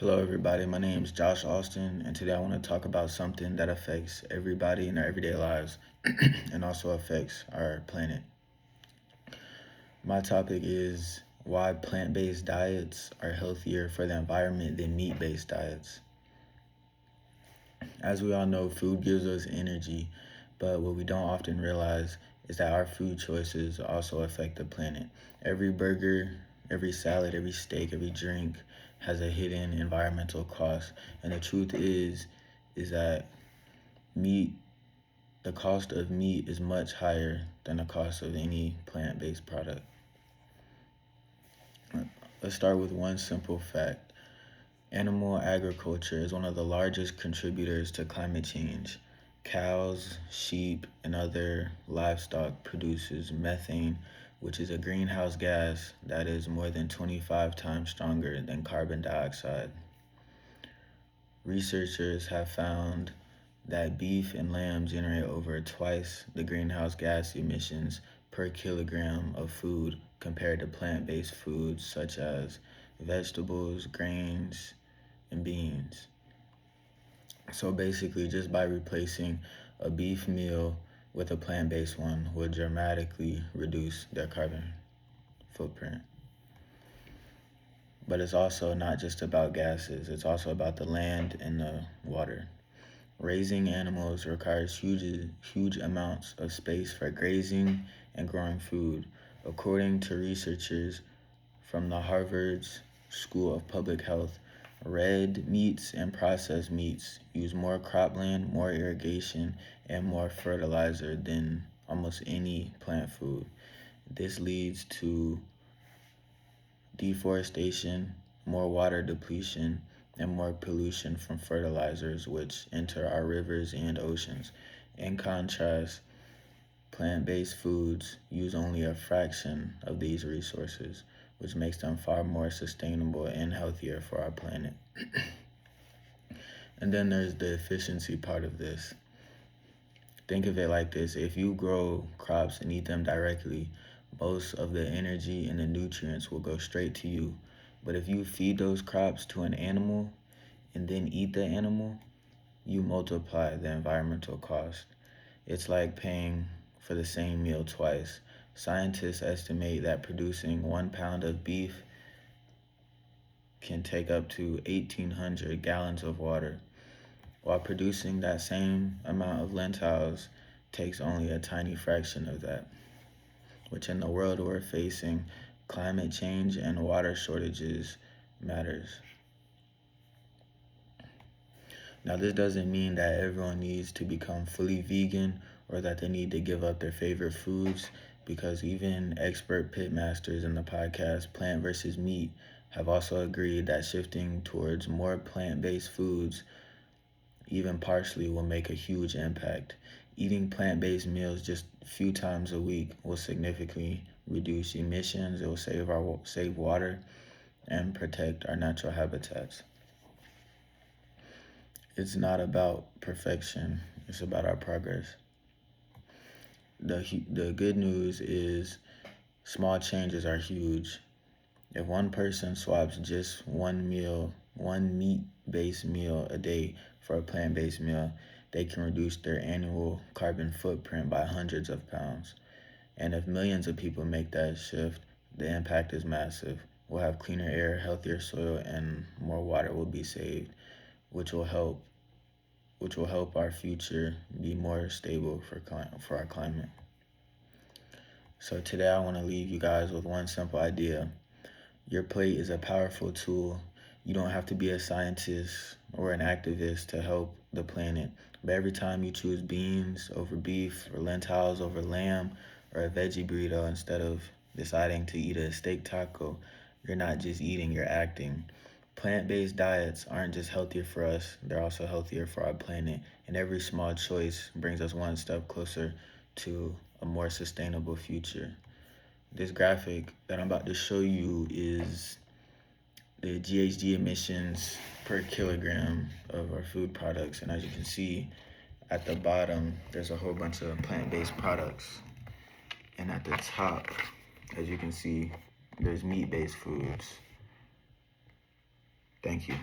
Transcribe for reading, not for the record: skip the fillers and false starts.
Hello, everybody. My name is Josh Alston, and today I want to talk about something that affects everybody in their everyday lives and also affects our planet. My topic is why plant-based diets are healthier for the environment than meat-based diets. As we all know, food gives us energy, but what we don't often realize is that our food choices also affect the planet. Every burger, every salad, every steak, every drink has a hidden environmental cost. And the truth is that meat, the cost of meat is much higher than the cost of any plant-based product. Let's start with one simple fact. Animal agriculture is one of the largest contributors to climate change. Cows, sheep, and other livestock produces methane, which is a greenhouse gas that is more than 25 times stronger than carbon dioxide. Researchers have found that beef and lamb generate over twice the greenhouse gas emissions per kilogram of food compared to plant-based foods such as vegetables, grains, and beans. So basically, just by replacing a beef meal with a plant-based one would dramatically reduce their carbon footprint. But it's also not just about gases, it's also about the land and the water. Raising animals requires huge amounts of space for grazing and growing food. According to researchers from the Harvard's School of Public Health, red meats and processed meats use more cropland, more irrigation, and more fertilizer than almost any plant food. This leads to deforestation, more water depletion, and more pollution from fertilizers, which enter our rivers and oceans. In contrast, plant-based foods use only a fraction of these resources, which makes them far more sustainable and healthier for our planet. And then there's the efficiency part of this. Think of it like this. If you grow crops and eat them directly, most of the energy and the nutrients will go straight to you. But if you feed those crops to an animal and then eat the animal, you multiply the environmental cost. It's like paying for the same meal twice. Scientists estimate that producing 1 pound of beef can take up to 1,800 gallons of water, while producing that same amount of lentils takes only a tiny fraction of that, which in the world we're facing, climate change and water shortages matters. Now, this doesn't mean that everyone needs to become fully vegan or that they need to give up their favorite foods, because even expert pitmasters in the podcast Plant versus Meat have also agreed that shifting towards more plant-based foods, even partially, will make a huge impact. Eating plant-based meals just a few times a week will significantly reduce emissions, it will save water, and protect our natural habitats. It's not about perfection, it's about our progress. The good news is small changes are huge. If one person swaps just one meat-based meal a day for a plant-based meal, they can reduce their annual carbon footprint by hundreds of pounds. And if millions of people make that shift, the impact is massive. We'll have cleaner air, healthier soil, and more water will be saved, which will help our future be more stable for our climate. So today I want to leave you guys with one simple idea. Your plate is a powerful tool. You don't have to be a scientist or an activist to help the planet. But every time you choose beans over beef or lentils over lamb or a veggie burrito instead of deciding to eat a steak taco, you're not just eating, you're acting. Plant-based diets aren't just healthier for us, they're also healthier for our planet. And every small choice brings us one step closer to a more sustainable future. This graphic that I'm about to show you is the GHG emissions per kilogram of our food products. And as you can see, at the bottom, there's a whole bunch of plant-based products. And at the top, as you can see, there's meat-based foods. Thank you.